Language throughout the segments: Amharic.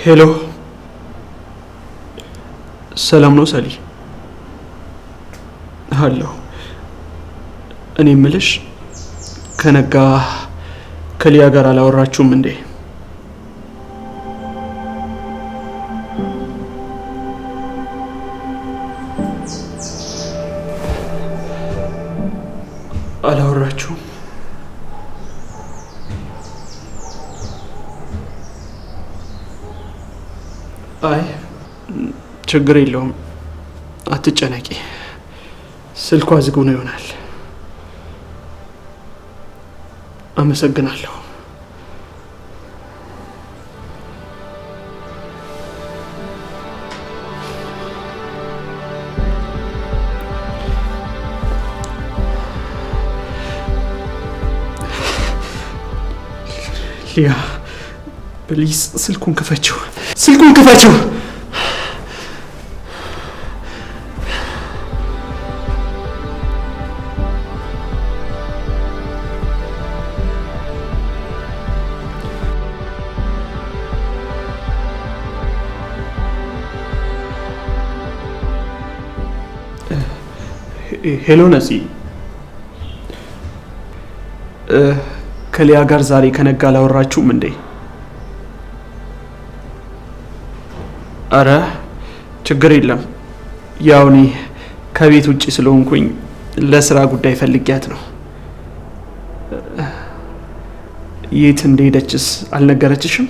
ሄሎ፣ ሰላም ነው ሰሊ? አለሁ። እኔ እምልሽ ከነጋ ከሊያ ጋር አላወራችሁም እንዴ? አላወራችሁም? አይ ችግር የለውም፣ አትጨነቂ። ስልኳ ዝግ ሆኖ ይሆናል። አመሰግናለሁ። ሊያ ፕሊዝ ስልኩን ክፈችው፣ ስልኩን ክፈችው። ሄሎ ነፂ፣ ከሊያ ጋር ዛሬ ከነጋ አላወራችሁም እንዴ? አረ ችግር የለም፣ ያው እኔ ከቤት ውጪ ስለሆንኩኝ ለስራ ጉዳይ ፈልጊያት ነው። የት እንደሄደችስ አልነገረችሽም?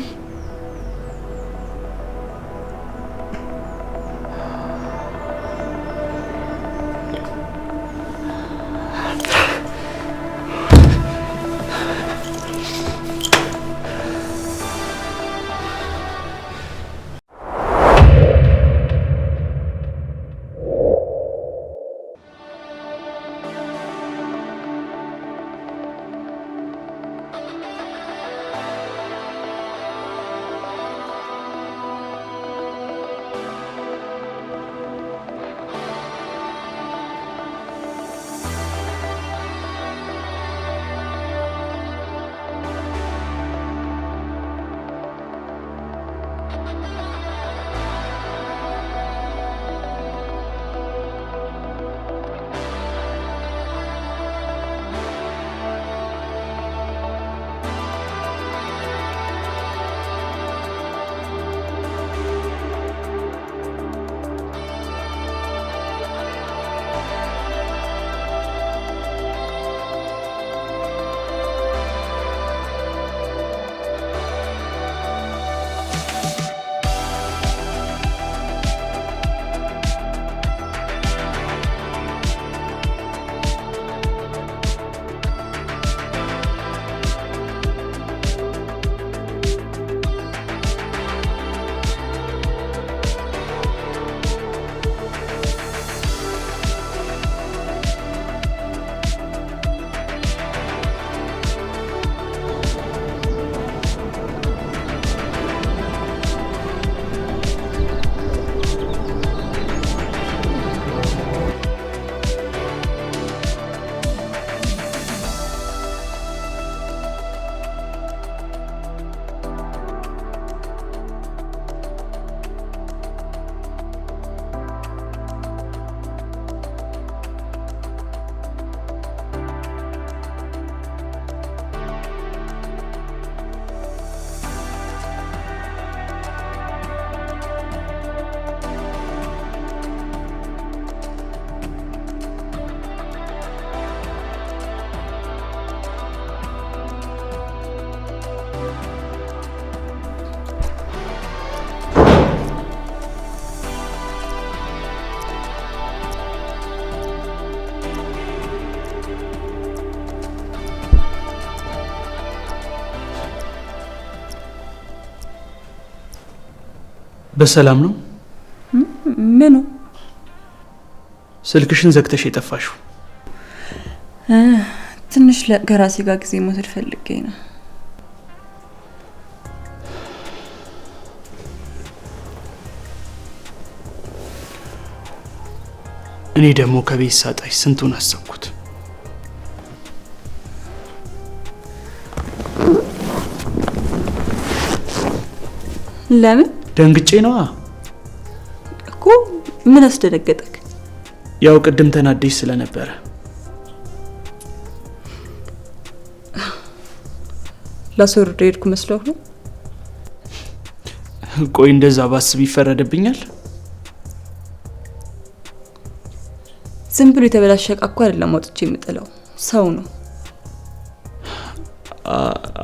በሰላም ነው? ምኑ? ስልክሽን ዘግተሽ የጠፋሽው? ትንሽ ለራሴ ጋር ጊዜ መውሰድ ፈልጌ ነው። እኔ ደግሞ ከቤት ሳጣሽ ስንቱን አሰብኩት። ለምን? ደንግጬ ነዋ እኮ። ምን አስደነገጠክ? ያው ቅድም ተናደሽ ስለነበረ። ላስወርድ ሄድኩ መስሎህ ነው? ቆይ እንደዛ ባስብ ይፈረድብኛል? ዝም ብሎ የተበላሸ ዕቃ እኮ አይደለም አውጥቼ የምጥለው፣ ሰው ነው።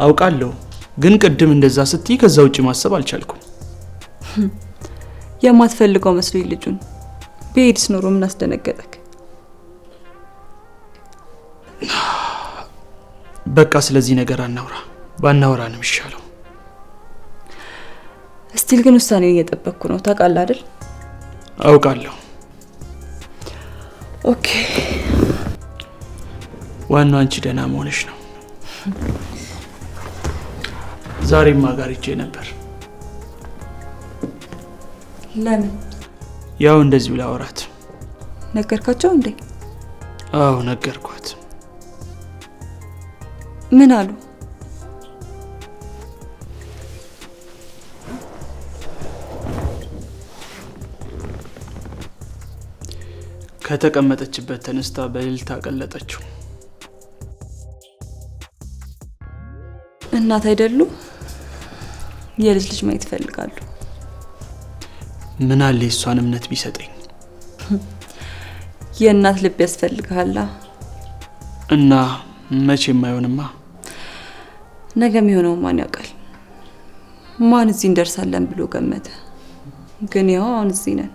አውቃለሁ፣ ግን ቅድም እንደዛ ስትይ ከዛ ውጪ ማሰብ አልቻልኩም። የማትፈልገው መስሎኝ ልጁን በኤድስ ኖሮ ምን አስደነገጠክ? በቃ ስለዚህ ነገር አናውራ፣ ባናውራ ነው የሚሻለው። እስቲል ግን ውሳኔን እየጠበቅኩ ነው፣ ታውቃለህ አይደል? አውቃለሁ። ኦኬ፣ ዋናው አንቺ ደህና መሆንሽ ነው። ዛሬማ ጋር ሄጄ ነበር። ለምን? ያው እንደዚሁ ላወራት። ነገርካቸው እንዴ? አዎ ነገርኳት። ምን አሉ? ከተቀመጠችበት ተነስታ በእልልታ ቀለጠችው። እናት አይደሉ? የልጅ ልጅ ማየት ይፈልጋሉ። ምን አለ እሷን እምነት ቢሰጠኝ። የእናት ልብ ያስፈልጋላ። እና መቼም አይሆንማ። ነገ የሚሆነው ማን ያውቃል? ማን እዚህ እንደርሳለን ብሎ ገመተ? ግን ያው አሁን እዚህ ነን።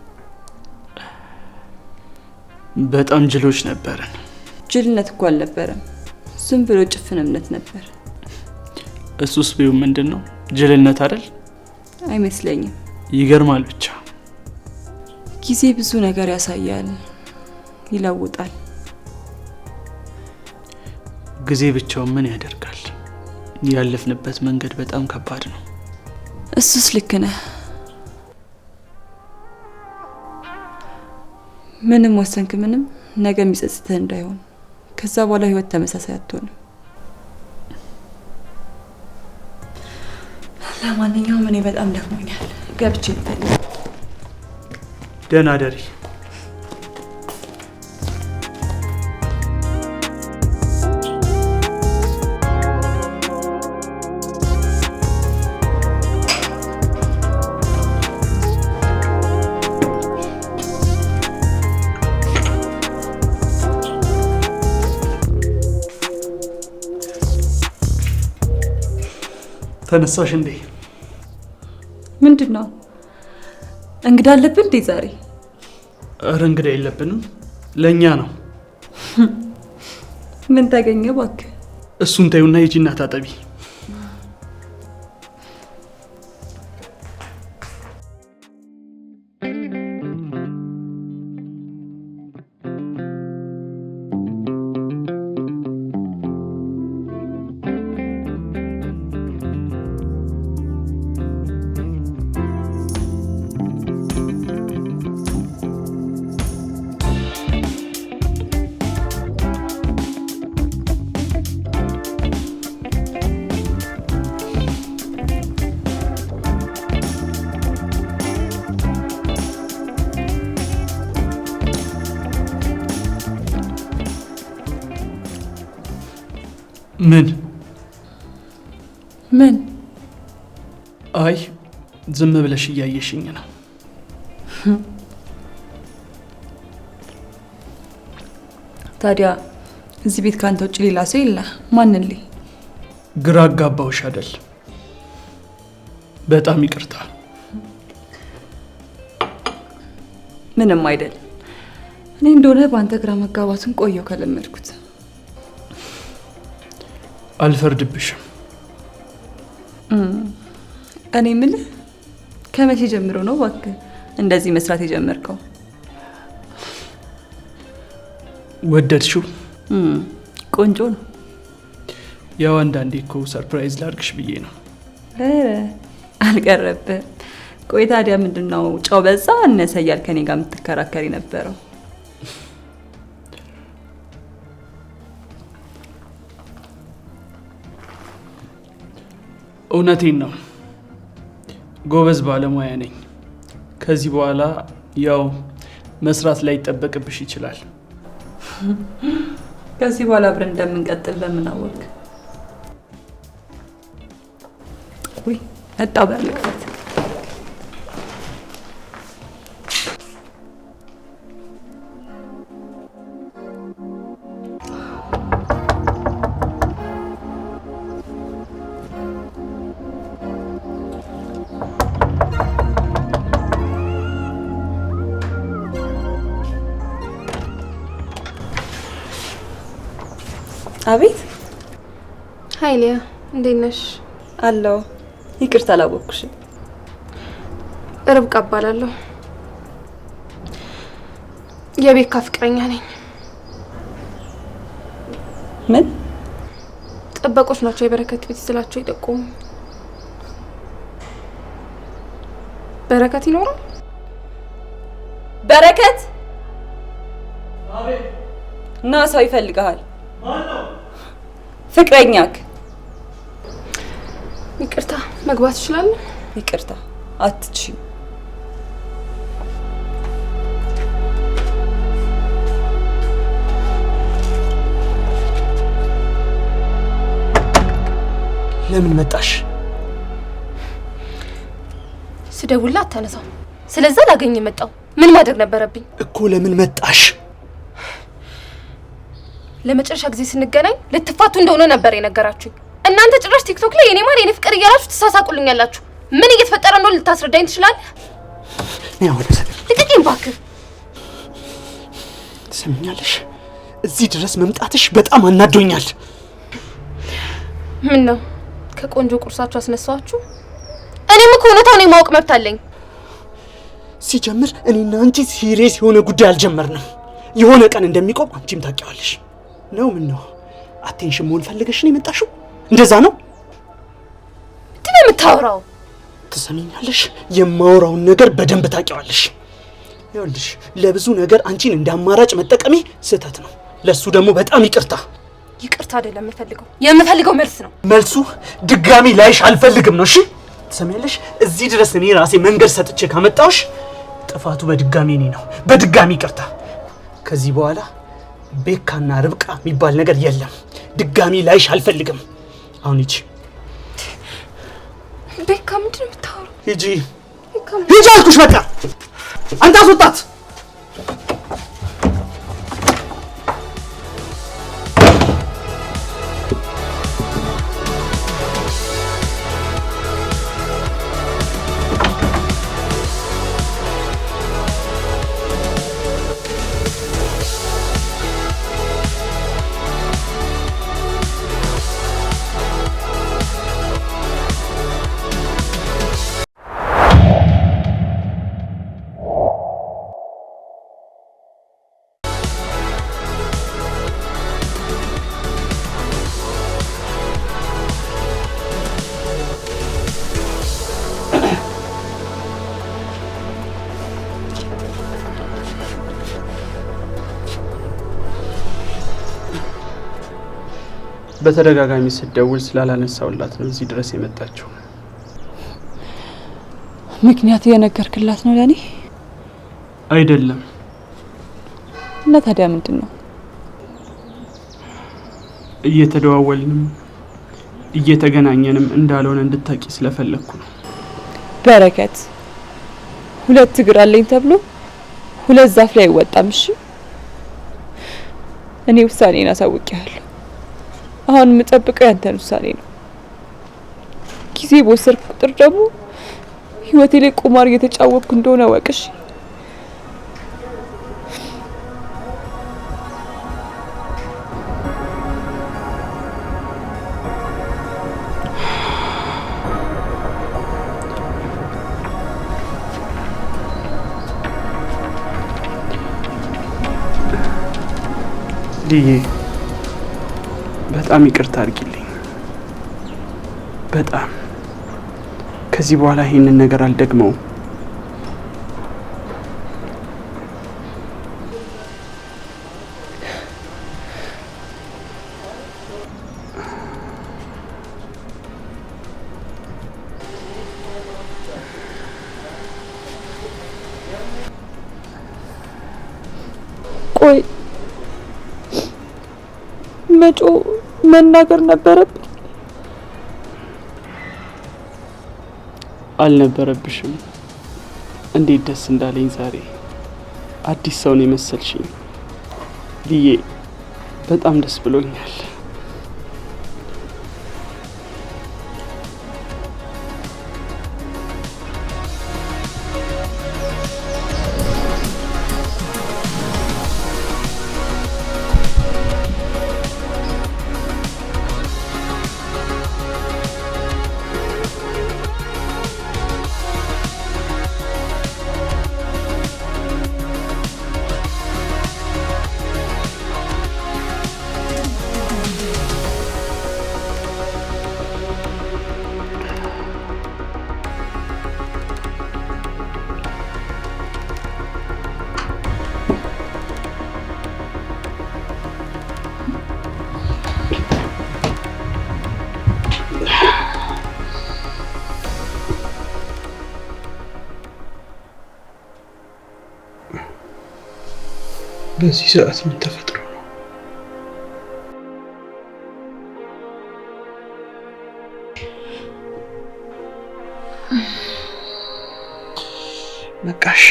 በጣም ጅሎች ነበርን። ጅልነት እኮ አልነበረም፣ ዝም ብሎ ጭፍን እምነት ነበር። እሱስ ቢሆን ምንድነው? ጅልነት አይደል? አይመስለኝም። ይገርማል። ብቻ ጊዜ ብዙ ነገር ያሳያል፣ ይለውጣል። ጊዜ ብቻውን ምን ያደርጋል? ያለፍንበት መንገድ በጣም ከባድ ነው። እሱስ ልክ ነህ። ምንም ወሰንክ ምንም ነገ የሚጸጽትህ እንዳይሆን። ከዛ በኋላ ህይወት ተመሳሳይ አትሆንም። ለማንኛውም እኔ በጣም ደክሞኛል፣ ገብቼ ልተኛ። ደህና ደሪ። ተነሳሽ እንዴ? ምንድነው? እንግዳ አለብን እንዴ ዛሬ? ኧረ እንግዳ የለብንም፣ ለኛ ነው። ምን ታገኘ እባክህ? እሱን ተይውና ሂጂና ታጠቢ። ምን? አይ ዝም ብለሽ እያየሽኝ ነው። ታዲያ እዚህ ቤት ካንተ ውጭ ሌላ ሰው የለ? ማንን ልይ? ግራ አጋባውሽ አይደል? በጣም ይቅርታ። ምንም አይደል። እኔ እንደሆነ በአንተ ግራ መጋባቱን ቆየው ከለመድኩት። አልፈርድብሽም። እኔ ምን ከመቼ ጀምሮ ነው እባክህ እንደዚህ መስራት የጀመርከው? ወደድሽው? ቆንጆ ነው። ያው አንዳንዴ እኮ ሰርፕራይዝ ላድርግሽ ብዬ ነው። አልቀረብህ። ቆይ ታዲያ ምንድነው ጨው በዛ አነሰ እያልክ ከኔ ጋር የምትከራከሪ ነበረው? እውነቴን ነው፣ ጎበዝ ባለሙያ ነኝ። ከዚህ በኋላ ያው መስራት ላይ ይጠበቅብሽ ይችላል። ከዚህ በኋላ አብረን እንደምንቀጥል በምን አወቅ? ወይ መጣ ባለበት አቤት። ሃይ ሊያ፣ እንዴት ነሽ? አለው። ይቅርታ አላወቅኩሽም። ርብቃ እባላለሁ። የቤካ ፍቅረኛ ነኝ። ምን? ጠበቆች ናቸው የበረከት ቤት ስላቸው ይጠቁሙ። በረከት ይኖራል? በረከት እና ሰው ይፈልጋል። ፍቅረኛክ? ይቅርታ መግባት ይችላል? ይቅርታ አትችይም። ለምን መጣሽ? ስደውልላት አታነሳው። ስለዛ ላገኝ መጣው። ምን ማድረግ ነበረብኝ እኮ? ለምን መጣሽ? ለመጨረሻ ጊዜ ስንገናኝ ልትፋቱ እንደሆነ ነበር የነገራችሁኝ። እናንተ ጭራሽ ቲክቶክ ላይ የኔ ማን የኔ ፍቅር እያላችሁ ተሳሳቁልኛላችሁ። ምን እየተፈጠረ እንደሆነ ልታስረዳኝ ትችላለህ? ነይ ወደ ሰፈር። ልቀቂኝ እባክህ። ትሰሚኛለሽ? እዚህ ድረስ መምጣትሽ በጣም አናዶኛል። ምን ነው ከቆንጆ ቁርሳችሁ አስነሳችሁ? እኔም እኮ እውነታውን የማወቅ መብት አለኝ። ሲጀምር እኔና አንቺ ሲሪየስ የሆነ ጉዳይ አልጀመርንም። የሆነ ቀን እንደሚቆም አንቺም ታውቂዋለሽ። ነው ምን ነው አቴንሽን መሆን ፈልገሽ ነው የመጣሽው? እንደዛ ነው? ምንድን ነው የምታወራው? ትሰሚኛለሽ? የማወራውን ነገር በደንብ ታውቂዋለሽ። ይኸውልሽ ለብዙ ነገር አንቺን እንደ አማራጭ መጠቀሜ ስህተት ነው። ለሱ ደግሞ በጣም ይቅርታ። ይቅርታ አይደለም የምፈልገው መልስ ነው። መልሱ ድጋሚ ላይሽ አልፈልግም ነው። እሺ ትሰሚያለሽ? እዚህ ድረስ እኔ ራሴ መንገድ ሰጥቼ ካመጣሁሽ ጥፋቱ በድጋሚ እኔ ነው። በድጋሚ ይቅርታ። ከዚህ በኋላ ቤካና ርብቃ የሚባል ነገር የለም። ድጋሚ ላይሽ አልፈልግም። አሁን ሂጂ። ቤካ ምንድን ነው የምታወራው? ሂጂ ሂጂ አልኩሽ። በቃ አንተ አስወጣት። በተደጋጋሚ ስትደውል ስላላነሳውላት ነው እዚህ ድረስ የመጣችው። ምክንያት እየነገርክላት ነው ለኔ? አይደለም። እና ታዲያ ምንድነው? እየተደዋወልንም እየተገናኘንም እንዳልሆነ እንድታቂ ስለፈለኩ ነው። በረከት ሁለት እግር አለኝ ተብሎ ሁለት ዛፍ ላይ አይወጣም። እሺ እኔ ውሳኔን አሳውቄያለሁ። አሁን የምጠብቀው ያንተን ውሳኔ ነው። ጊዜ በወሰድኩ ቁጥር ደግሞ ህይወቴ ላይ ቁማር እየተጫወትኩ እንደሆነ ወቅሽ። ልዬ በጣም ይቅርታ አድርጊልኝ። በጣም ከዚህ በኋላ ይሄንን ነገር አልደግመውም። ቆይ መጮ መናገር ነበረብኝ? አልነበረብሽም። እንዴት ደስ እንዳለኝ ዛሬ አዲስ ሰው ነው የመሰልሽኝ ልዬ። በጣም ደስ ብሎኛል። በዚህ ሰዓት ምን ተፈጥሮ ነው? በቃሽ።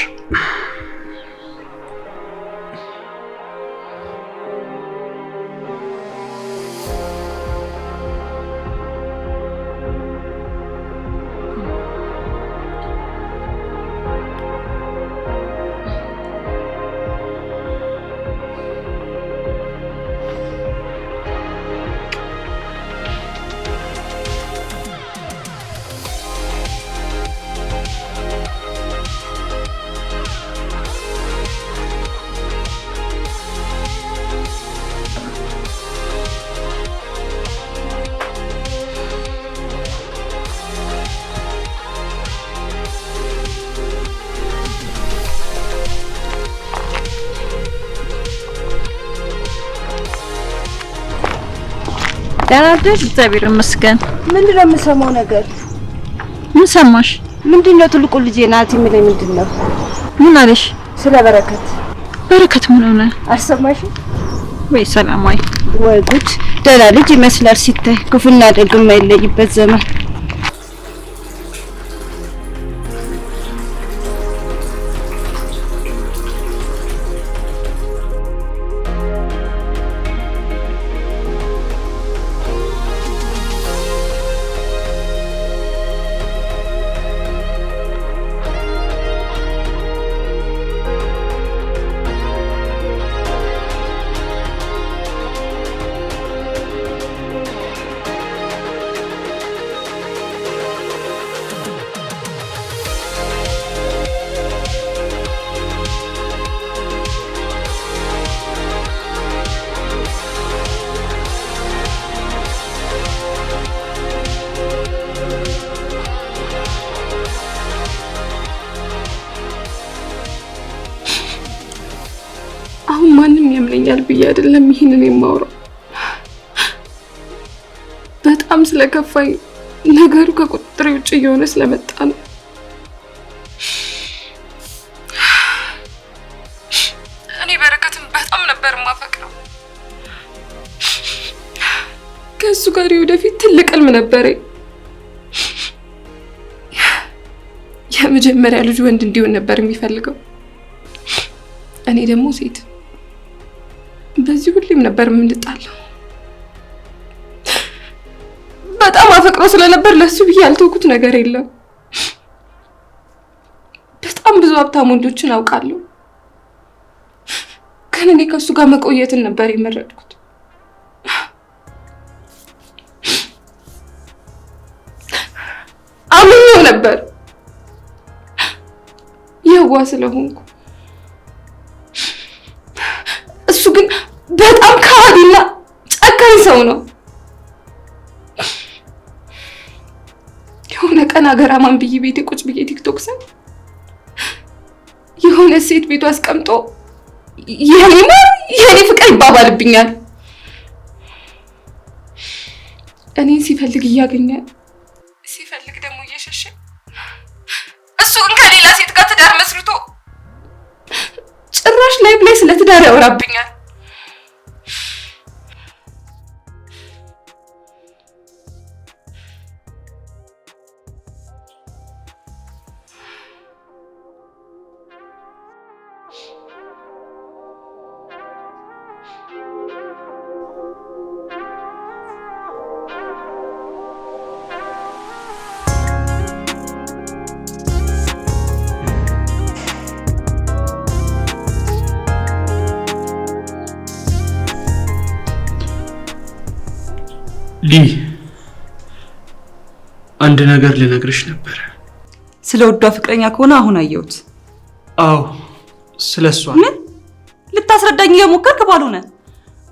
ደህና ነሽ? እግዚአብሔር ይመስገን። ምንድነው የምሰማው ነገር? ምን ሰማሽ? ምንድነው ትልቁ ልጄ ናት የሚለኝ ምንድነው? ምን አለሽ? ስለ በረከት። በረከት ምን ሆነ? አልሰማሽም ወይ? ሰላማዊ ወይ ጉድ! ደህና ልጅ ይመስላል ሲታይ፣ ክፉና ደግ የማይለይበት ዘመን። አሁን ማንም ያምነኛል ብዬ አይደለም ይሄንን የማወራው። በጣም ስለከፋኝ ነገሩ ከቁጥጥር ውጭ እየሆነ ስለመጣ ነው። እኔ በረከትን በጣም ነበር የማፈቅረው። ከሱ ጋር ወደፊት ትልቅ ህልም ነበረኝ። የመጀመሪያ ልጅ ወንድ እንዲሆን ነበር የሚፈልገው፣ እኔ ደግሞ ሴት። በዚህ ሁሌም ነበር የምንጣለው። በጣም አፈቅረው ስለነበር ለሱ ብዬ ያልተውኩት ነገር የለም። በጣም ብዙ ሀብታም ወንዶችን አውቃለሁ፣ ግን እኔ ከሱ ጋር መቆየትን ነበር የመረጥኩት። አምኜው ነበር የዋ ስለሆንኩ። እሱ ግን በጣም ከሃዲና ጨካኝ ሰው ነው። የሆነ ቀን አገራማን ብዬ ቤቴ ቁጭ ብዬ ቲክቶክ ሳይ የሆነ ሴት ቤቱ አስቀምጦ የኔ ፍቅር ይባባልብኛል። እኔን ሲፈልግ እያገኘ ሲፈልግ ደግሞ እየሸሸ እሱ ግን ከሌላ ሴት ጋር ትዳር መስርቶ ጭራሽ ላይቭ ላይ ስለ ትዳር ያወራብኛል። ሊ አንድ ነገር ልነግርሽ ነበር። ስለ ወዷ ፍቅረኛ ከሆነ አሁን አየሁት። አዎ ስለሷ። ምን ልታስረዳኝ እየሞከርክ ባልሆነ?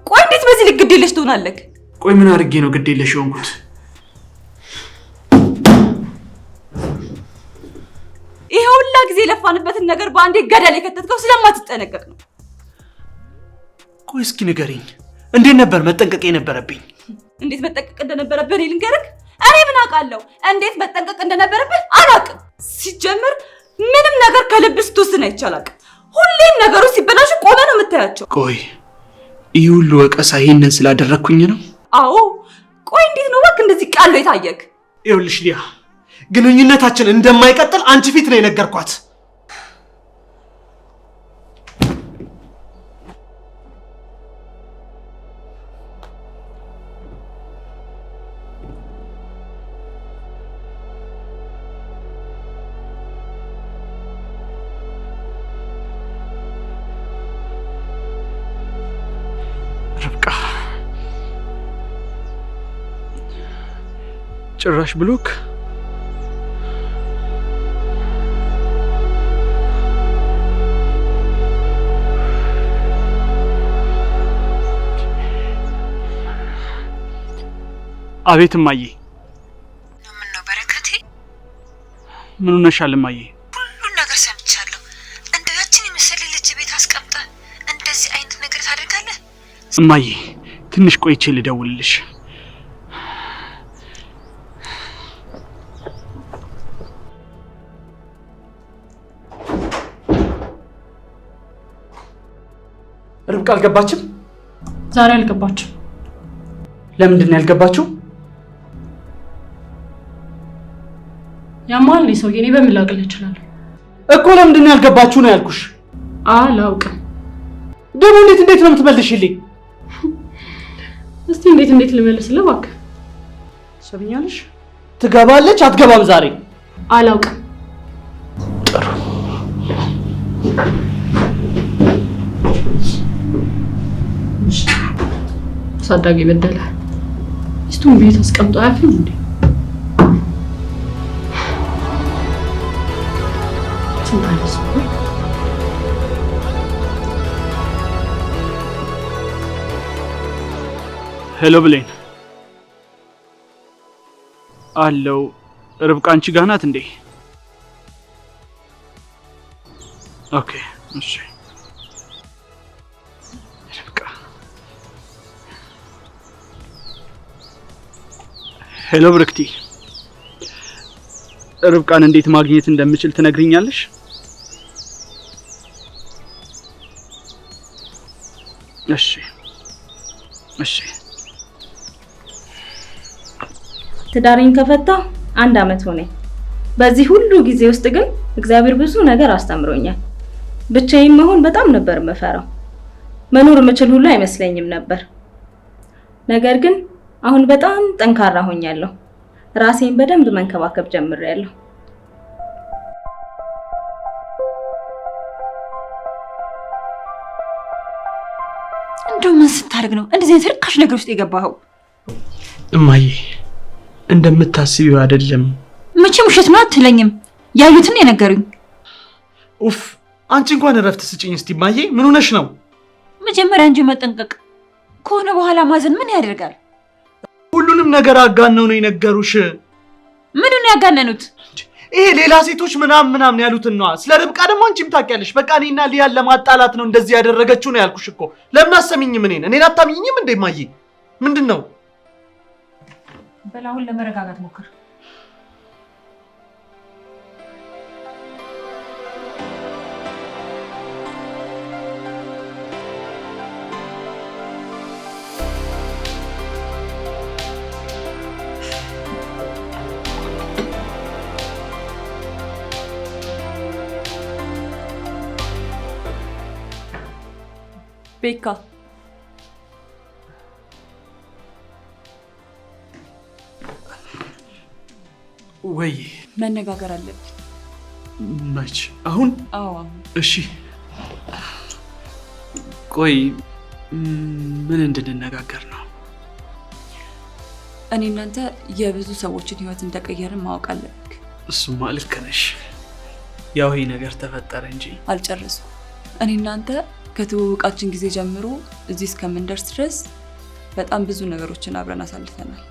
ቆይ እንዴት በዚህ ልክ ግዴለሽ ትሆናለህ? ቆይ ምን አድርጌ ነው ግዴለሽ የሆንኩት? ይሄ ሁላ ጊዜ የለፋንበትን ነገር በአንዴ ገደል የከተትከው ስለማትጠነቀቅ ነው። ቆይ እስኪ ንገሪኝ፣ እንዴት ነበር መጠንቀቅ የነበረብኝ? እንዴት መጠንቀቅ እንደነበረብህ እኔ ልንገርህ? እኔ ምን አውቃለሁ? እንዴት መጠንቀቅ እንደነበረብህ አላውቅም። ሲጀምር ምንም ነገር ከልብ ስትወስን አይቻላል። ሁሌም ነገሮች ሲበላሹ ቆመ ነው የምታያቸው። ቆይ ይህ ሁሉ ወቀሳ ይሄንን ስላደረግኩኝ ነው? አዎ። ቆይ እንዴት ነው እባክህ እንደዚህ ቃሉ የታየክ? ይኸውልሽ ሊያ፣ ግንኙነታችን እንደማይቀጥል አንቺ ፊት ነው የነገርኳት። ርብቃ ጭራሽ ብሎክ። አቤት እማዬ። ምን ነው በረከቴ? ምን ሆነሻል እማዬ? ሁሉን ነገር ሰምቻለሁ። እንደው ያችን የመሰለ ልጅ ቤት አስቀምጠ እንደዚህ አይነት ነገር ታደርጋለህ? እማዬ ትንሽ ቆይቼ ልደውልልሽ። ርብቃ አልገባችም? ዛሬ አልገባችም። ለምንድን ነው ያልገባችው? ያማል ነው ሰውዬ። እኔ በምን ላውቅልህ እችላለሁ እኮ። ለምንድን ነው ያልገባችሁ ነው ያልኩሽ። አላውቅም። ደግሞ እንዴት ነው የምትመልሽልኝ? እስቲ እንዴት ልመልስልህ እባክህ? ሰብኛለሽ? ትገባለች አትገባም? ዛሬ አላውቅም። ጥሩ። ሳዳጊ በደለ ሚስቱን ቤት አስቀምጦ አያፍም እንዴ? ሄሎ ብሌን አለው። ርብቃ አንቺ ጋር ናት እንዴ? ኦኬ እሺ። ርብቃ ሄሎ ብርክቲ፣ ርብቃን እንዴት ማግኘት እንደምችል ትነግሪኛለሽ? እሺ እሺ። ትዳሬን ከፈታ 1 አመት ሆነኝ። በዚህ ሁሉ ጊዜ ውስጥ ግን እግዚአብሔር ብዙ ነገር አስተምሮኛል። ብቻዬን መሆን በጣም ነበር የምፈራው። መኖር የምችል ሁሉ አይመስለኝም ነበር። ነገር ግን አሁን በጣም ጠንካራ ሆኛለሁ። ራሴን በደንብ መንከባከብ ጀምሬያለሁ። እንደው ምን ስታደርግ ነው እንደዚህ አይነት ርካሽ ነገር ውስጥ የገባኸው? እማዬ እንደምታስቢው አይደለም። መቼም ውሸት ነው አትለኝም። ያዩትን የነገሩኝ። ኡፍ አንቺ እንኳን እረፍት ስጪኝ እስቲ እማዬ። ምን ሆነሽ ነው? መጀመሪያ እንጂ መጠንቀቅ ከሆነ በኋላ ማዘን ምን ያደርጋል? ሁሉንም ነገር አጋነው ነው የነገሩሽ። ምኑን ያጋነኑት? ይሄ ሌላ ሴቶች ምናምን ያሉትን ነው። ስለ ርብቃ ደግሞ አንቺም ታውቂያለሽ። በቃ እኔና ሊያን ለማጣላት ነው እንደዚህ ያደረገችው ነው ያልኩሽ እኮ። ለምን አሰሚኝም? እኔን አታምኚኝም እንዴ እማዬ? ምንድነው? በላሁን ለመረጋጋት ሞክር። ቤካ ወይ መነጋገር አለብን። መች? አሁን? አዎ አሁን። እሺ ቆይ ምን እንድንነጋገር ነው? እኔ እናንተ የብዙ ሰዎችን ህይወት እንደቀየርን ማወቅ አለብክ። እሱማ ልክ ነሽ። ያው ይሄ ነገር ተፈጠረ እንጂ አልጨረስኩም። እኔ እናንተ ከትውውቃችን ጊዜ ጀምሮ እዚህ እስከምንደርስ ድረስ በጣም ብዙ ነገሮችን አብረን አሳልፈናል።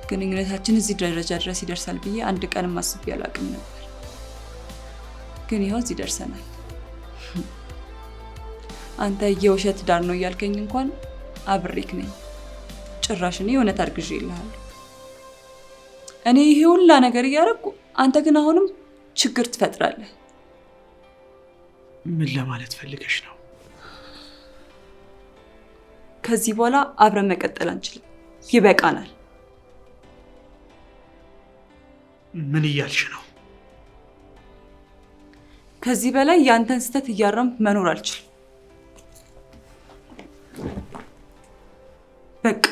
ግንኙነታችን እዚህ ደረጃ ድረስ ይደርሳል ብዬ አንድ ቀንም አስቤ አላውቅም ነበር። ግን ይኸው እዚህ ደርሰናል። አንተ የውሸት ዳር ነው እያልከኝ እንኳን አብሬክ ነኝ። ጭራሽ እኔ እውነት አርግዤልሃለሁ። እኔ ይሄ ሁላ ነገር እያደረኩ አንተ ግን አሁንም ችግር ትፈጥራለህ። ምን ለማለት ፈልገሽ ነው? ከዚህ በኋላ አብረን መቀጠል አንችልም። ይበቃናል። ምን እያልሽ ነው? ከዚህ በላይ ያንተን ስህተት እያረምኩ መኖር አልችልም። በቃ